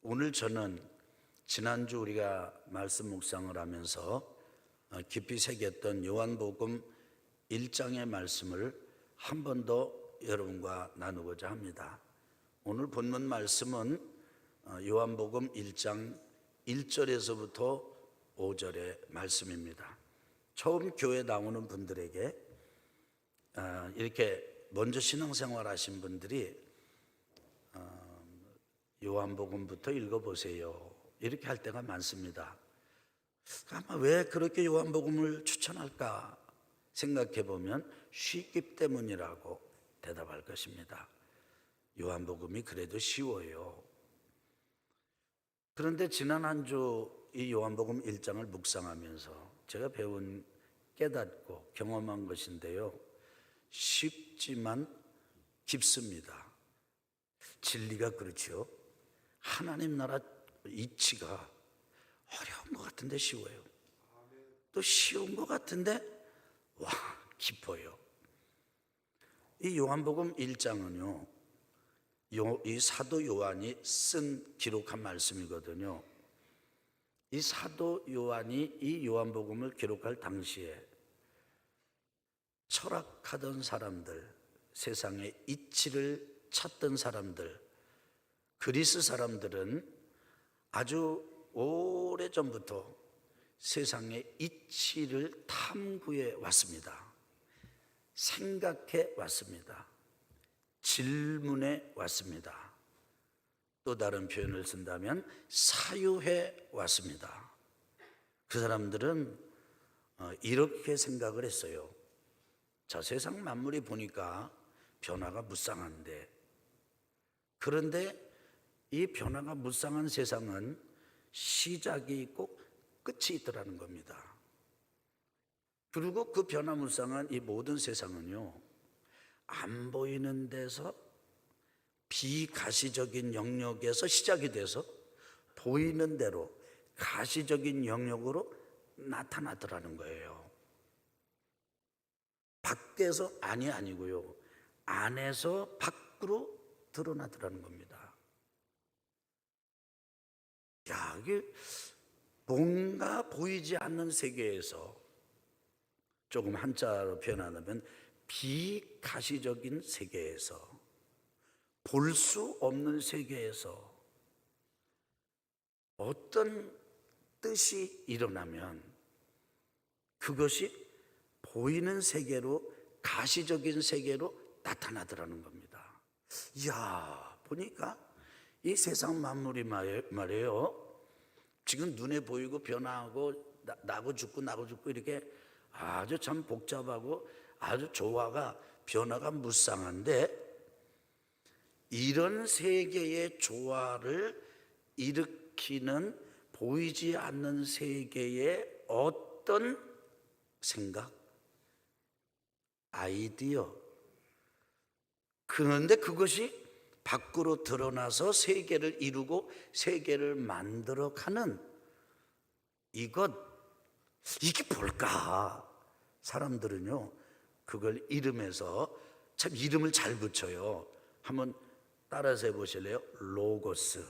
오늘 저는 지난주 우리가 말씀 묵상을 하면서 깊이 새겼던 요한복음 1장의 말씀을 한 번 더 여러분과 나누고자 합니다. 오늘 본문 말씀은 요한복음 1장 1절에서부터 5절의 말씀입니다. 처음 교회 나오는 분들에게 이렇게 먼저 신앙생활 하신 분들이 요한복음부터 읽어보세요 이렇게 할 때가 많습니다. 아마 왜 그렇게 요한복음을 추천할까 생각해 보면 쉽기 때문이라고 대답할 것입니다. 요한복음이 그래도 쉬워요. 그런데 지난 한 주 이 요한복음 1장을 묵상하면서 제가 배운, 깨닫고 경험한 것인데요, 쉽지만 깊습니다. 진리가 그렇죠. 하나님 나라 이치가 어려운 것 같은데 쉬워요. 또 쉬운 것 같은데 와 깊어요. 이 요한복음 1장은요 이 사도 요한이 쓴 기록한 말씀이거든요. 이 사도 요한이 이 요한복음을 기록할 당시에 철학하던 사람들, 세상의 이치를 찾던 사람들, 그리스 사람들은 아주 오래전부터 세상의 이치를 탐구해 왔습니다. 생각해 왔습니다. 질문해 왔습니다. 또 다른 표현을 쓴다면 사유해 왔습니다. 그 사람들은 이렇게 생각을 했어요. 저 세상 만물이 보니까 변화가 무쌍한데, 그런데 이 변화가 무쌍한 세상은 시작이 있고 끝이 있더라는 겁니다. 그리고 그 변화무쌍한 이 모든 세상은요, 안 보이는 데서 비가시적인 영역에서 시작이 돼서 보이는 대로 가시적인 영역으로 나타나더라는 거예요. 밖에서 아니고요, 안에서 밖으로 드러나더라는 겁니다. 야, 이게 뭔가 보이지 않는 세계에서, 조금 한자로 표현하면 비가시적인 세계에서, 볼 수 없는 세계에서 어떤 뜻이 일어나면 그것이 보이는 세계로, 가시적인 세계로 나타나더라는 겁니다. 이야, 보니까 이 세상 만물이 말이에요, 지금 눈에 보이고 변화하고 나고 죽고 이렇게 아주 참 복잡하고 아주 조화가, 변화가 무쌍한데, 이런 세계의 조화를 일으키는 보이지 않는 세계의 어떤 생각, 아이디어, 그런데 그것이 밖으로 드러나서 세계를 이루고 세계를 만들어가는 이게 뭘까? 사람들은요 그걸 이름에서 참 이름을 잘 붙여요. 한번 따라서 해보실래요? 로고스.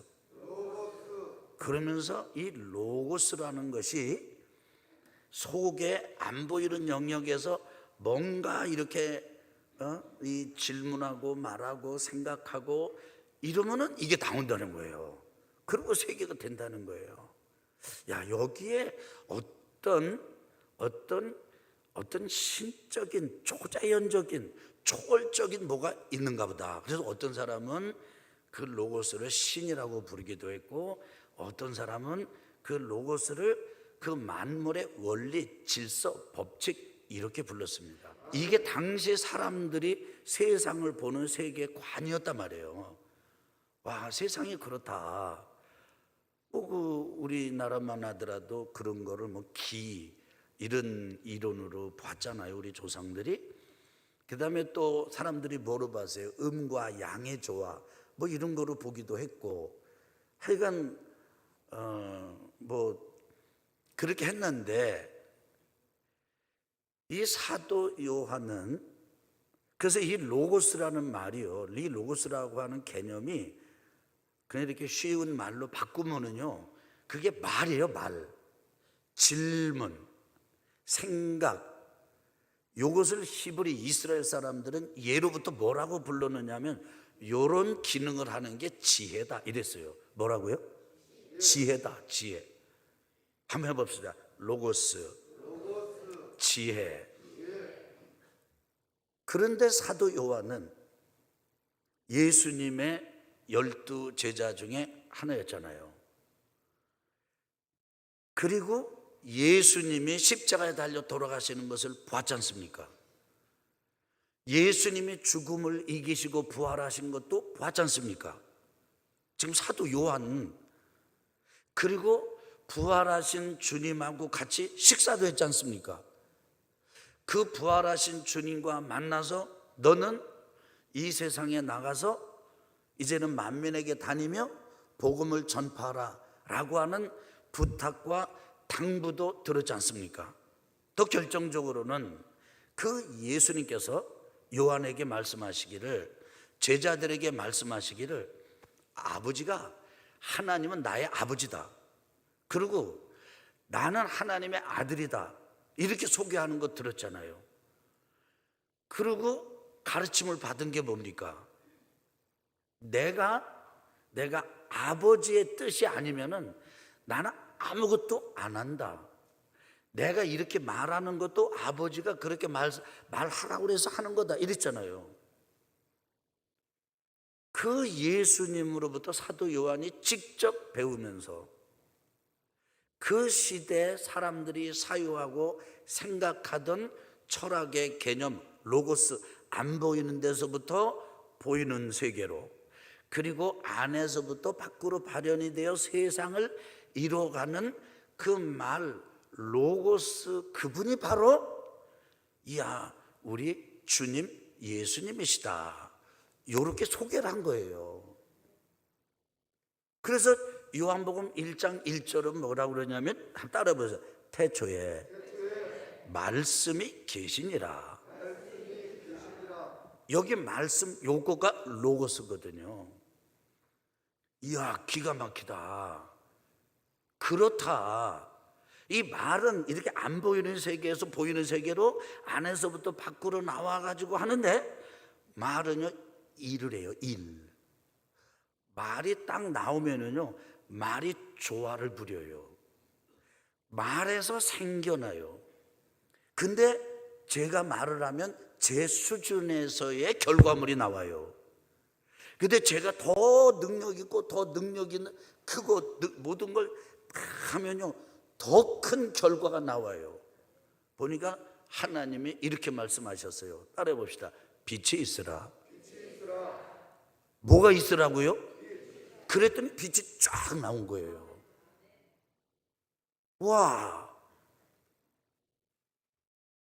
그러면서 이 로고스라는 것이 속에 안 보이는 영역에서 뭔가 이렇게 이 질문하고 말하고 생각하고 이러면은 이게 나온다는 거예요. 그리고 세계가 된다는 거예요. 야, 여기에 어떤 신적인, 초자연적인, 초월적인 뭐가 있는가 보다. 그래서 어떤 사람은 그 로고스를 신이라고 부르기도 했고, 어떤 사람은 그 로고스를 그 만물의 원리, 질서, 법칙 이렇게 불렀습니다. 이게 당시 사람들이 세상을 보는 세계관이었단 말이에요. 와, 세상이 그렇다. 우리나라만 하더라도 그런 거를 이런 이론으로 봤잖아요, 우리 조상들이. 그 다음에 또 사람들이 뭐로 봤어요? 음과 양의 조화, 뭐 이런 거로 보기도 했고, 하여간 그렇게 했는데, 이 사도 요한은, 그래서 이 로고스라는 말이요, 이 로고스라고 하는 개념이 그냥 이렇게 쉬운 말로 바꾸면은요, 그게 말이에요. 말, 질문, 생각. 이것을 히브리 이스라엘 사람들은 예로부터 뭐라고 불렀느냐면 요런 기능을 하는 게 지혜다 이랬어요. 뭐라고요? 지혜다. 지혜. 한번 해봅시다. 로고스, 지혜. 그런데 사도 요한은 예수님의 12 제자 중에 하나였잖아요. 그리고 예수님이 십자가에 달려 돌아가시는 것을 보았지 않습니까? 예수님이 죽음을 이기시고 부활하신 것도 보았지 않습니까? 지금 사도 요한, 그리고 부활하신 주님하고 같이 식사도 했지 않습니까? 그 부활하신 주님과 만나서 너는 이 세상에 나가서 이제는 만민에게 다니며 복음을 전파하라 라고 하는 부탁과 당부도 들었지 않습니까? 더 결정적으로는 그 예수님께서 요한에게 말씀하시기를, 제자들에게 말씀하시기를, 아버지가, 하나님은 나의 아버지다, 그리고 나는 하나님의 아들이다, 이렇게 소개하는 거 들었잖아요. 그리고 가르침을 받은 게 뭡니까? 내가 아버지의 뜻이 아니면은 나는 아무것도 안 한다. 내가 이렇게 말하는 것도 아버지가 그렇게 말하라고 해서 하는 거다 이랬잖아요. 그 예수님으로부터 사도 요한이 직접 배우면서 그 시대에 사람들이 사유하고 생각하던 철학의 개념, 로고스, 안 보이는 데서부터 보이는 세계로, 그리고 안에서부터 밖으로 발현이 되어 세상을 이뤄가는 그 말, 로고스, 그분이 바로 우리 주님 예수님이시다, 이렇게 소개를 한 거예요. 그래서 요한복음 1장 1절은 뭐라고 그러냐면, 한번 따라해 보세요. 태초에 말씀이 계시니라. 여기 말씀 요거가 로고스거든요. 이야, 기가 막히다. 그렇다. 이 말은 이렇게 안 보이는 세계에서 보이는 세계로, 안에서부터 밖으로 나와가지고 하는데, 말은요 일을 해요. 일. 말이 딱 나오면은요, 말이 조화를 부려요. 말에서 생겨나요. 근데 제가 말을 하면 제 수준에서의 결과물이 나와요. 근데 제가 더 능력 있고 더 능력 있는, 크고 모든 걸 다 하면요, 더 큰 결과가 나와요. 보니까 하나님이 이렇게 말씀하셨어요. 따라해 봅시다. 빛이 있으라. 뭐가 있으라고요? 그랬더니 빛이 쫙 나온 거예요. 와.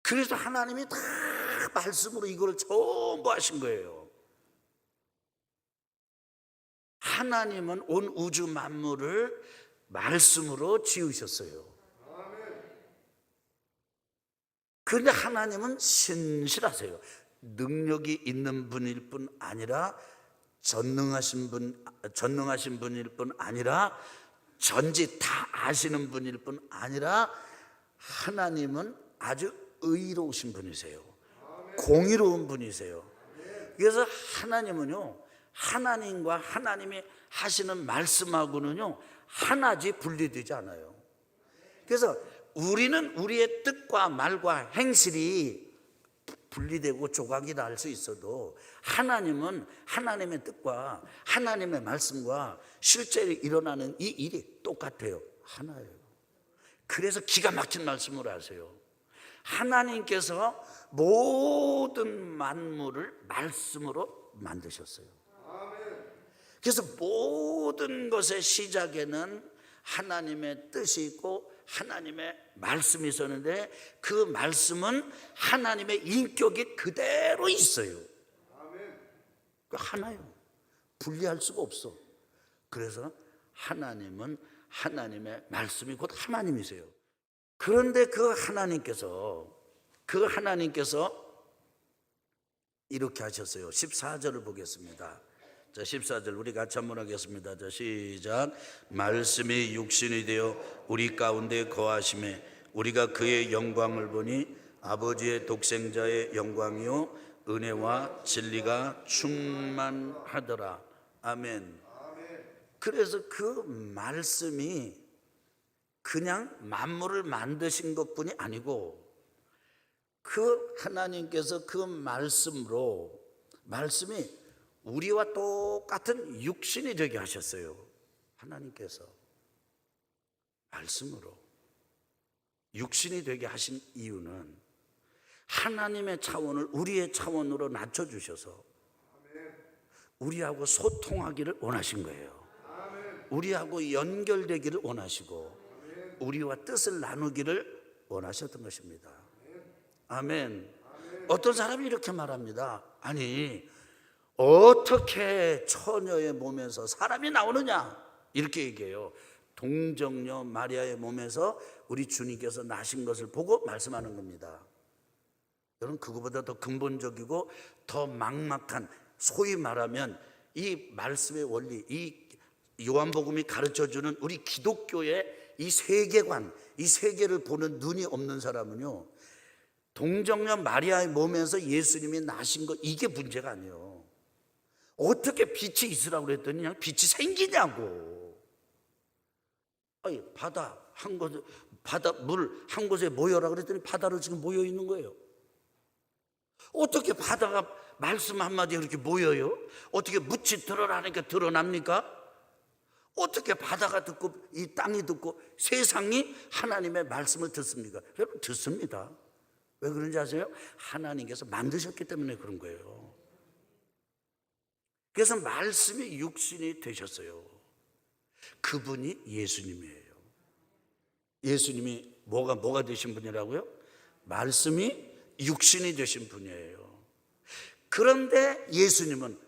그래서 하나님이 다 말씀으로 이걸 전부 하신 거예요. 하나님은 온 우주 만물을 말씀으로 지으셨어요. 그런데 하나님은 신실하세요. 능력이 있는 분일 뿐 아니라 전능하신 분일 뿐 아니라 전지 다 아시는 분일 뿐 아니라 하나님은 아주 의로우신 분이세요. 공의로운 분이세요. 그래서 하나님은요, 하나님과 하나님이 하시는 말씀하고는요 하나지 분리되지 않아요. 그래서 우리는 우리의 뜻과 말과 행실이 분리되고 조각이 날 수 있어도, 하나님은 하나님의 뜻과 하나님의 말씀과 실제로 일어나는 이 일이 똑같아요. 하나예요. 그래서 기가 막힌 말씀을 하세요. 하나님께서 모든 만물을 말씀으로 만드셨어요. 그래서 모든 것의 시작에는 하나님의 뜻이 있고 하나님의 말씀이 있었는데, 그 말씀은 하나님의 인격이 그대로 있어요. 하나요. 분리할 수가 없어. 그래서 하나님은 하나님의 말씀이 곧 하나님이세요. 그런데 그 하나님께서 이렇게 하셨어요. 14절을 보겠습니다. 자, 14절 우리 같이 한번 하겠습니다. 자, 시작. 말씀이 육신이 되어 우리 가운데 거하심에 우리가 그의 영광을 보니 아버지의 독생자의 영광이요 은혜와 진리가 충만하더라. 아멘. 그래서 그 말씀이 그냥 만물을 만드신 것뿐이 아니고 그 하나님께서 그 말씀이 우리와 똑같은 육신이 되게 하셨어요. 하나님께서 말씀으로 육신이 되게 하신 이유는 하나님의 차원을 우리의 차원으로 낮춰주셔서 우리하고 소통하기를 원하신 거예요. 우리하고 연결되기를 원하시고 우리와 뜻을 나누기를 원하셨던 것입니다. 아멘. 어떤 사람이 이렇게 말합니다. 아니, 어떻게 처녀의 몸에서 사람이 나오느냐 이렇게 얘기해요. 동정녀 마리아의 몸에서 우리 주님께서 나신 것을 보고 말씀하는 겁니다. 여러분, 그거보다 더 근본적이고 더 막막한, 소위 말하면 이 말씀의 원리, 이 요한복음이 가르쳐주는 우리 기독교의 이 세계관, 이 세계를 보는 눈이 없는 사람은요, 동정녀 마리아의 몸에서 예수님이 나신 것, 이게 문제가 아니에요. 어떻게 빛이 있으라고 그랬더니 그냥 빛이 생기냐고. 아니, 바다 한 곳에, 물 한 곳에 모여라 그랬더니 바다로 지금 모여 있는 거예요. 어떻게 바다가 말씀 한마디에 그렇게 모여요? 어떻게 묻히 드러나니까 드러납니까? 어떻게 바다가 듣고 이 땅이 듣고 세상이 하나님의 말씀을 듣습니까? 여러분, 듣습니다. 왜 그런지 아세요? 하나님께서 만드셨기 때문에 그런 거예요. 그래서 말씀이 육신이 되셨어요. 그분이 예수님이에요. 예수님이 뭐가 되신 분이라고요? 말씀이 육신이 되신 분이에요. 그런데 예수님은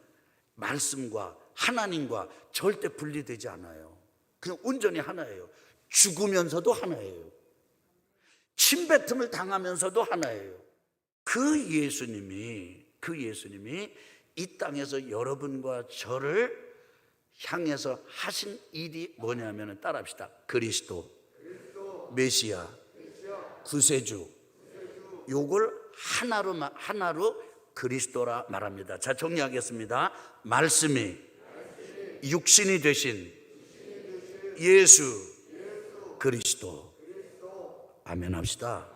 말씀과 하나님과 절대 분리되지 않아요. 그냥 온전히 하나예요. 죽으면서도 하나예요. 침뱉음을 당하면서도 하나예요. 그 예수님이 이 땅에서 여러분과 저를 향해서 하신 일이 뭐냐면, 따라합시다. 그리스도, 메시아, 구세주, 요걸 하나로 그리스도라 말합니다. 자, 정리하겠습니다. 말씀이 육신이 되신 예수 그리스도. 아멘 합시다.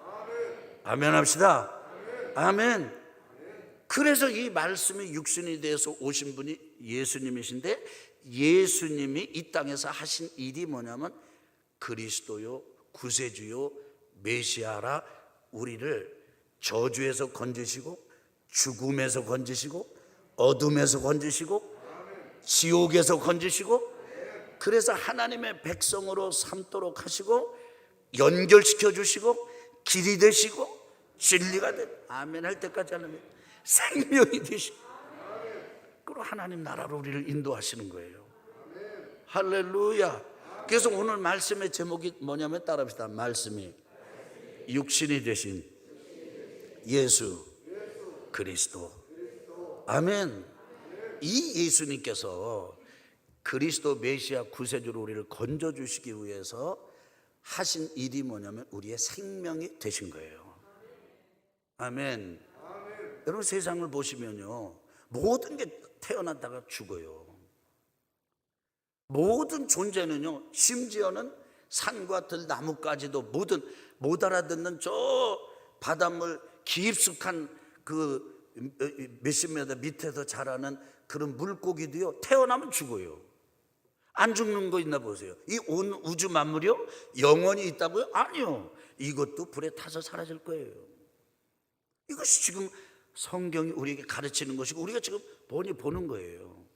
아멘 합시다. 아멘. 그래서 이 말씀이 육신이 되어서 오신 분이 예수님이신데, 예수님이 이 땅에서 하신 일이 뭐냐면 그리스도요, 구세주요, 메시아라 우리를 저주에서 건지시고, 죽음에서 건지시고, 어둠에서 건지시고, 지옥에서 건지시고, 그래서 하나님의 백성으로 삼도록 하시고, 연결시켜 주시고, 길이 되시고, 진리가 되고, 아멘 할 때까지 하나님 생명이 되시고, 그리고 하나님 나라로 우리를 인도하시는 거예요. 할렐루야. 그래서 오늘 말씀의 제목이 뭐냐면, 따라합시다. 말씀이 육신이 되신 예수 그리스도. 아멘. 이 예수님께서 그리스도 메시아 구세주로 우리를 건져주시기 위해서 하신 일이 뭐냐면 우리의 생명이 되신 거예요. 아멘. 여러분, 세상을 보시면요, 모든 게 태어났다가 죽어요. 모든 존재는요, 심지어는 산과 들, 나무까지도, 모든 못 알아듣는 저 바닷물 깊숙한 그 몇십 미터 밑에서 자라는 그런 물고기도요, 태어나면 죽어요. 안 죽는 거 있나 보세요. 이 온 우주 만물이요, 영원히 있다고요? 아니요. 이것도 불에 타서 사라질 거예요. 이것이 지금 성경이 우리에게 가르치는 것이고, 우리가 지금 보는 거예요.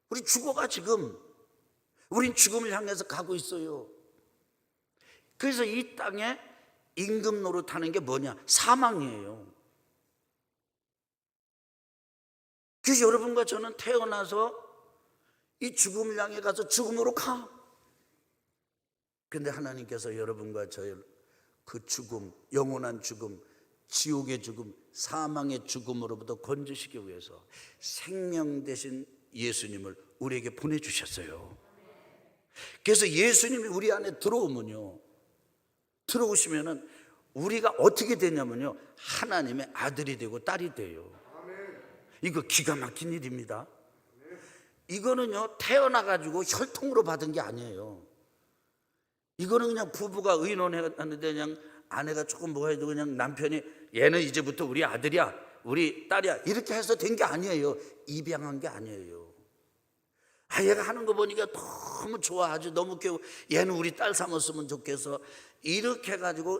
우리 죽어가 지금, 우린 죽음을 향해서 가고 있어요. 그래서 이 땅에 임금 노릇하는 게 뭐냐? 사망이에요. 그래서 여러분과 저는 태어나서 이 죽음을 향해 가서 죽음으로 가. 근데 하나님께서 여러분과 저를 그 죽음, 영원한 죽음, 지옥의 죽음, 사망의 죽음으로부터 건지시기 위해서 생명 대신 예수님을 우리에게 보내주셨어요. 그래서 예수님이 우리 안에 들어오면요, 들어오시면은 우리가 어떻게 되냐면요, 하나님의 아들이 되고 딸이 돼요. 이거 기가 막힌 일입니다. 이거는요, 태어나가지고 혈통으로 받은 게 아니에요. 이거는 그냥 부부가 의논했는데 그냥 아내가 조금 뭐 해도 그냥 남편이 얘는 이제부터 우리 아들이야, 우리 딸이야, 이렇게 해서 된 게 아니에요. 입양한 게 아니에요. 얘가 하는 거 보니까 너무 좋아하지, 너무 웃기고 얘는 우리 딸 삼았으면 좋겠어, 이렇게 해가지고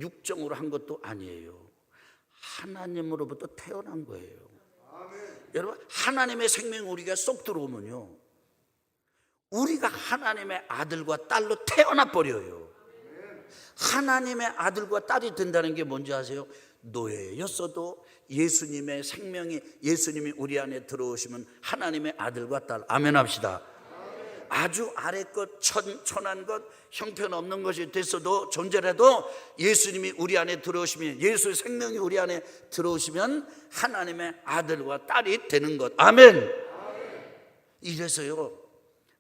육정으로 한 것도 아니에요. 하나님으로부터 태어난 거예요. 여러분, 하나님의 생명이 우리가 쏙 들어오면요, 우리가 하나님의 아들과 딸로 태어나 버려요. 하나님의 아들과 딸이 된다는 게 뭔지 아세요? 노예였어도 예수님의 생명이, 예수님이 우리 안에 들어오시면 하나님의 아들과 딸. 아멘 합시다. 아주 아래 것, 천한 것, 형편없는 것이 됐어도 존재라도 예수님이 우리 안에 들어오시면, 예수의 생명이 우리 안에 들어오시면 하나님의 아들과 딸이 되는 것. 아멘. 이래서요,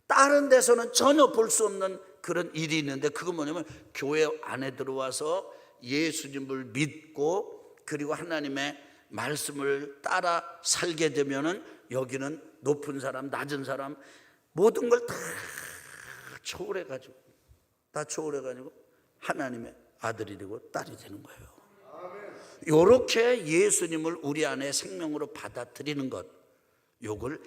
다른 데서는 전혀 볼 수 없는 그런 일이 있는데, 그건 뭐냐면 교회 안에 들어와서 예수님을 믿고 그리고 하나님의 말씀을 따라 살게 되면은 여기는 높은 사람, 낮은 사람, 모든 걸 다 초월해가지고, 다 초월해가지고 하나님의 아들이 되고 딸이 되는 거예요. 이렇게 예수님을 우리 안에 생명으로 받아들이는 것, 요걸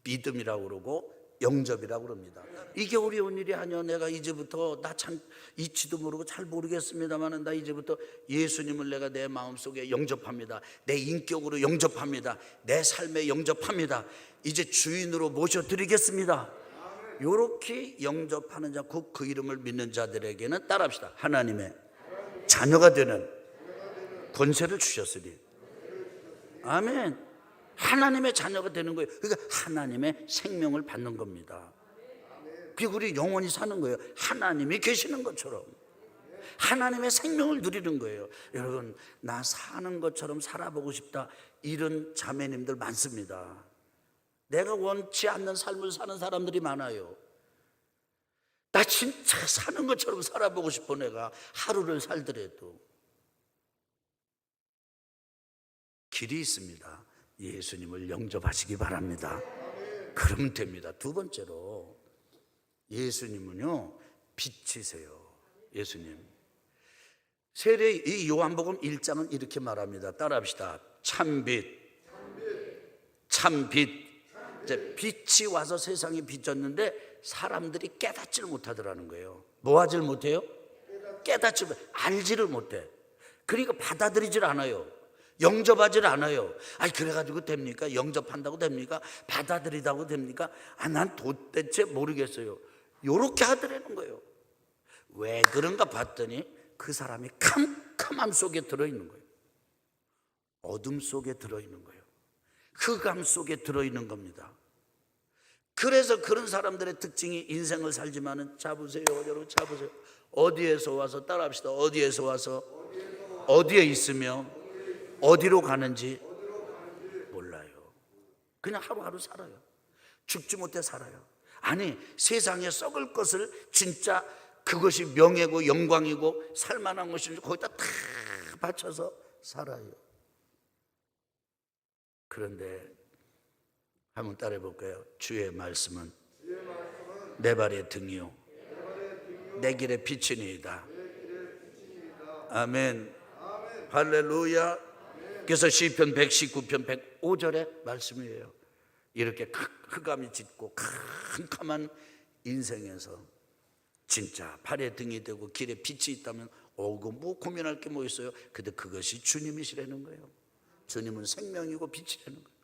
믿음이라고 그러고 영접이라고 그럽니다. 이게 어려운 일이 아니야. 내가 이제부터, 나 참 이치도 모르고 잘 모르겠습니다만, 나 이제부터 예수님을 내가 내 마음속에 영접합니다. 내 인격으로 영접합니다. 내 삶에 영접합니다. 이제 주인으로 모셔드리겠습니다. 이렇게 영접하는 자, 그 이름을 믿는 자들에게는 따라합시다. 하나님의 자녀가 되는 권세를 주셨으니. 아멘. 하나님의 자녀가 되는 거예요. 그러니까 하나님의 생명을 받는 겁니다. 그게 우리 영원히 사는 거예요. 하나님이 계시는 것처럼 하나님의 생명을 누리는 거예요. 여러분, 나 사는 것처럼 살아보고 싶다, 이런 자매님들 많습니다. 내가 원치 않는 삶을 사는 사람들이 많아요. 나 진짜 사는 것처럼 살아보고 싶어. 내가 하루를 살더라도. 길이 있습니다. 예수님을 영접하시기 바랍니다. 그러면 됩니다. 두 번째로, 예수님은요 빛이세요. 예수님 세례, 이 요한복음 1장은 이렇게 말합니다. 따라합시다. 참빛, 참빛. 이제 빛이 와서 세상에 비쳤는데 사람들이 깨닫지를 못하더라는 거예요. 뭐 하지를 못해요? 깨닫지를, 알지를 못해. 그러니까 받아들이질 않아요. 영접하질 않아요. 그래가지고 됩니까? 영접한다고 됩니까? 받아들이다고 됩니까? 난 도대체 모르겠어요. 요렇게 하더라는 거예요. 왜 그런가 봤더니 그 사람이 캄캄함 속에 들어있는 거예요. 어둠 속에 들어있는 거예요. 흑암 속에 들어있는 겁니다. 그래서 그런 사람들의 특징이, 인생을 살지만은, 잡으세요 여러분, 잡으세요. 어디에서 와서, 따라합시다. 어디에서 와서 어디에 있으며 어디로 가는지 몰라요. 그냥 하루하루 살아요. 죽지 못해 살아요. 아니, 세상에 썩을 것을 진짜 그것이 명예고 영광이고 살만한 것인지 거기다 다 바쳐서 살아요. 그런데 한번 따라해 볼까요? 주의 말씀은 내 발의 등이요 내 길의 빛이니이다. 아멘. 할렐루야. 그래서 시편 119편 105절의 말씀이에요. 이렇게 흑암이 짙고 캄캄한 인생에서 진짜 발의 등이 되고 길에 빛이 있다면, 뭐 고민할 게 뭐 있어요? 근데 그것이 주님이시라는 거예요. 주님은 생명이고 빛이라는 거예요.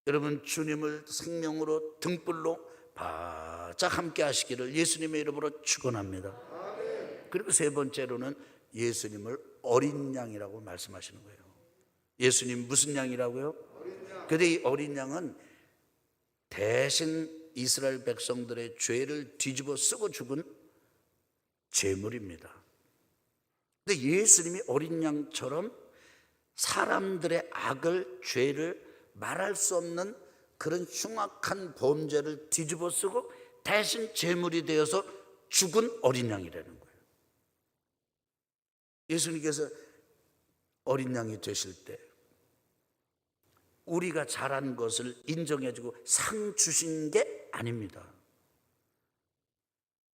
여러분, 주님을 생명으로 등불로 바짝 함께 하시기를 예수님의 이름으로 축원합니다. 그리고 세 번째로는 예수님을 어린 양이라고 말씀하시는 거예요. 예수님 무슨 양이라고요? 근데 이 어린 양은 대신 이스라엘 백성들의 죄를 뒤집어 쓰고 죽은 제물입니다. 근데 예수님이 어린 양처럼 사람들의 악을, 죄를 말할 수 없는 그런 흉악한 범죄를 뒤집어 쓰고 대신 제물이 되어서 죽은 어린 양이라는 거예요. 예수님께서 어린 양이 되실 때 우리가 잘한 것을 인정해주고 상 주신 게 아닙니다.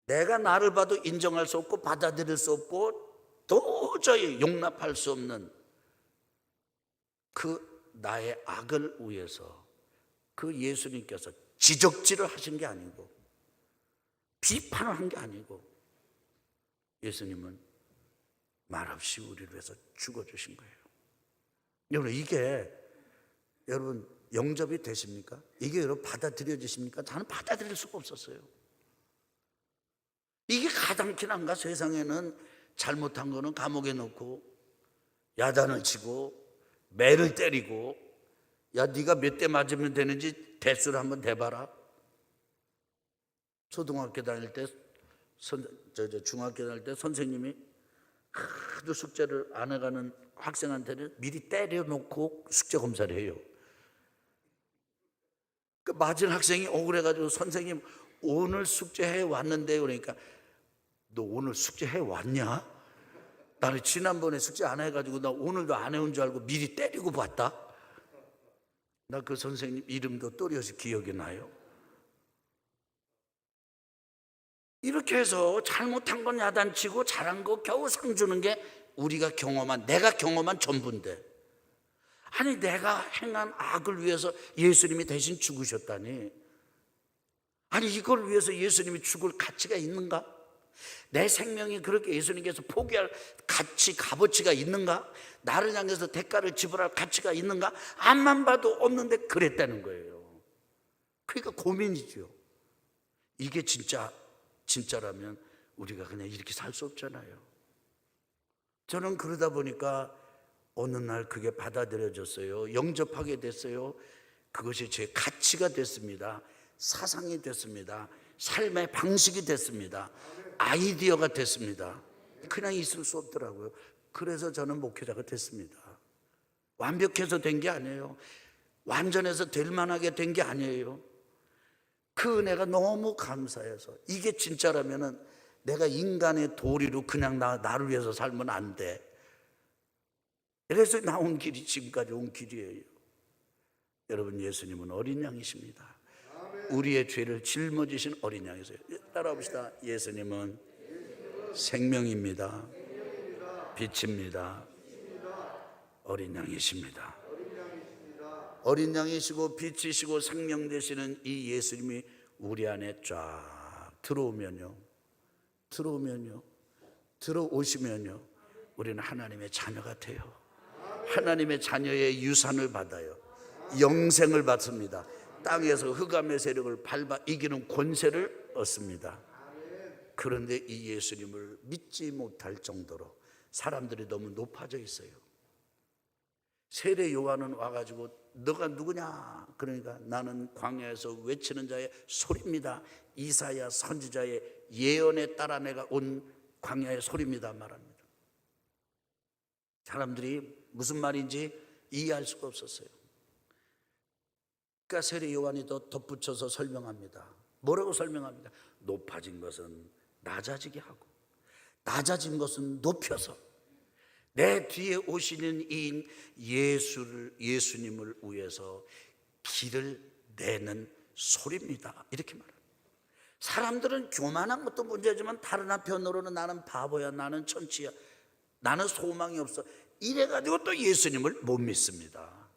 내가 나를 봐도 인정할 수 없고 받아들일 수 없고 도저히 용납할 수 없는 그 나의 악을 위해서 그 예수님께서 지적질을 하신 게 아니고 비판을 한 게 아니고 예수님은 말없이 우리를 위해서 죽어주신 거예요. 여러분, 이게 여러분 영접이 되십니까? 이게 여러분 받아들여지십니까? 저는 받아들일 수가 없었어요. 이게 가당키나 한가? 세상에는 잘못한 거는 감옥에 넣고 야단을 치고 매를 때리고, 야 네가 몇 대 맞으면 되는지 대수를 한번 대봐라. 초등학교 다닐 때 중학교 다닐 때 선생님이 하도 숙제를 안 해가는 학생한테는 미리 때려놓고 숙제 검사를 해요. 그 맞은 학생이 억울해가지고 선생님 오늘 숙제해 왔는데, 그러니까 너 오늘 숙제해 왔냐? 나는 지난번에 숙제 안 해가지고 나 오늘도 안 해온 줄 알고 미리 때리고 봤다. 나 그 선생님 이름도 또렷이 기억이 나요. 이렇게 해서 잘못한 건 야단치고 잘한 거 겨우 상 주는 게 우리가 경험한, 내가 경험한 전부인데, 아니 내가 행한 악을 위해서 예수님이 대신 죽으셨다니, 아니 이걸 위해서 예수님이 죽을 가치가 있는가? 내 생명이 그렇게 예수님께서 포기할 가치, 값어치가 있는가? 나를 향해서 대가를 지불할 가치가 있는가? 앞만 봐도 없는데 그랬다는 거예요. 그러니까 고민이죠. 이게 진짜라면 우리가 그냥 이렇게 살 수 없잖아요. 저는 그러다 보니까 어느 날 그게 받아들여졌어요. 영접하게 됐어요. 그것이 제 가치가 됐습니다. 사상이 됐습니다. 삶의 방식이 됐습니다. 아이디어가 됐습니다. 그냥 있을 수 없더라고요. 그래서 저는 목회자가 됐습니다. 완벽해서 된 게 아니에요. 완전해서 될 만하게 된 게 아니에요. 그 은혜가 너무 감사해서, 이게 진짜라면은 내가 인간의 도리로 그냥 나를 위해서 살면 안 돼. 그래서 나온 길이 지금까지 온 길이에요. 여러분, 예수님은 어린 양이십니다. 우리의 죄를 짊어지신 어린 양이세요. 따라봅시다. 예수님은 생명입니다. 빛입니다. 어린 양이십니다. 어린 양이시고 빛이시고 생명 되시는 이 예수님이 우리 안에 쫙 들어오시면요 우리는 하나님의 자녀가 돼요. 하나님의 자녀의 유산을 받아요. 영생을 받습니다. 땅에서 흑암의 세력을 밟아 이기는 권세를 얻습니다. 그런데 이 예수님을 믿지 못할 정도로 사람들이 너무 높아져 있어요. 세례 요한은 와가지고 너가 누구냐? 그러니까 나는 광야에서 외치는 자의 소리입니다. 이사야 선지자의 예언에 따라 내가 온 광야의 소리입니다 말합니다. 사람들이 무슨 말인지 이해할 수가 없었어요. 그러니까 세례 요한이 더 덧붙여서 설명합니다. 뭐라고 설명합니다? 높아진 것은 낮아지게 하고 낮아진 것은 높여서 내 뒤에 오시는 이 예수님을 위해서 길을 내는 소리입니다. 이렇게 말합니다. 사람들은 교만한 것도 문제지만 다른 한편으로는 나는 바보야, 나는 천치야, 나는 소망이 없어, 이래가지고 또 예수님을 못 믿습니다.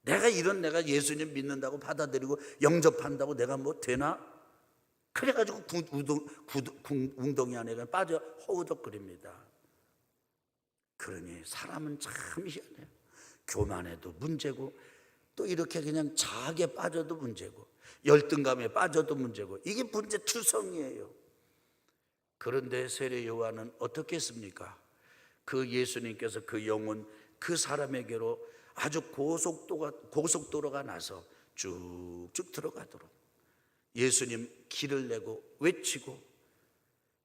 내가 예수님 믿는다고 받아들이고 영접한다고 내가 뭐 되나? 그래가지고 웅덩이 안에 빠져 허우적거립니다. 그러니 사람은 참 희한해요. 교만해도 문제고, 또 이렇게 그냥 자학에 빠져도 문제고, 열등감에 빠져도 문제고, 이게 문제투성이에요. 그런데 세례 요한은 어떻게 했습니까? 그 예수님께서 그 영혼 그 사람에게로 아주 고속도로가 나서 쭉쭉 들어가도록 예수님 길을 내고 외치고,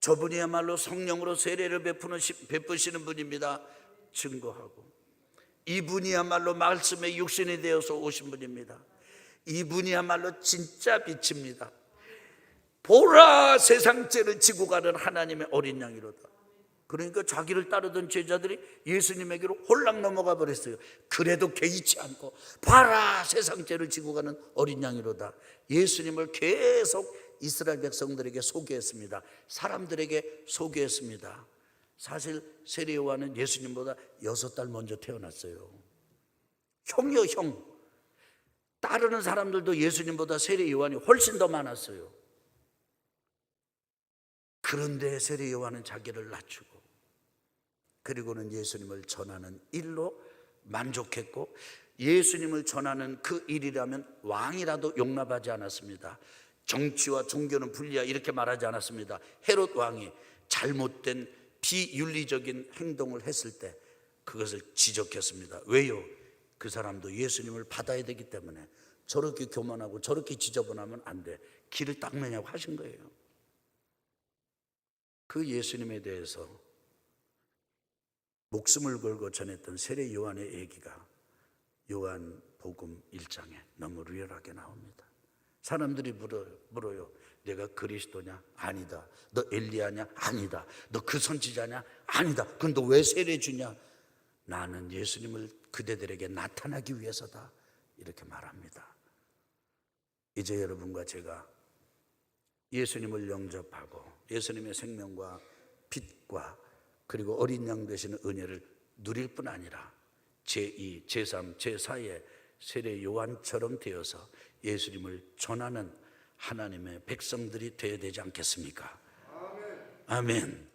저분이야말로 성령으로 세례를 베푸시는 분입니다 증거하고, 이분이야말로 말씀의 육신이 되어서 오신 분입니다. 이분이야말로 진짜 빛입니다. 보라, 세상 죄를 지고 가는 하나님의 어린 양이로다. 그러니까 자기를 따르던 제자들이 예수님에게로 홀랑 넘어가 버렸어요. 그래도 개의치 않고 봐라, 세상 죄를 지고 가는 어린 양이로다. 예수님을 계속 이스라엘 백성들에게 소개했습니다. 사람들에게 소개했습니다. 사실 세례 요한은 예수님보다 6달 먼저 태어났어요. 형이요, 형. 따르는 사람들도 예수님보다 세례 요한이 훨씬 더 많았어요. 그런데 세례 요한은 자기를 낮추고 그리고는 예수님을 전하는 일로 만족했고, 예수님을 전하는 그 일이라면 왕이라도 용납하지 않았습니다. 정치와 종교는 분리야 이렇게 말하지 않았습니다. 헤롯 왕이 잘못된 비윤리적인 행동을 했을 때 그것을 지적했습니다. 왜요? 그 사람도 예수님을 받아야 되기 때문에 저렇게 교만하고 저렇게 지저분하면 안 돼, 길을 닦느냐고 하신 거예요. 그 예수님에 대해서 목숨을 걸고 전했던 세례 요한의 얘기가 요한복음 1장에 너무 리얼하게 나옵니다. 사람들이 물어요. 내가 그리스도냐? 아니다. 너 엘리야냐? 아니다. 너 그 선지자냐? 아니다. 그럼 너 왜 세례 주냐? 나는 예수님을 그대들에게 나타나기 위해서다, 이렇게 말합니다. 이제 여러분과 제가 예수님을 영접하고 예수님의 생명과 빛과 그리고 어린 양 되시는 은혜를 누릴 뿐 아니라 제2, 제3, 제4의 세례 요한처럼 되어서 예수님을 전하는 하나님의 백성들이 되어야 되지 않겠습니까? 아멘. 아멘.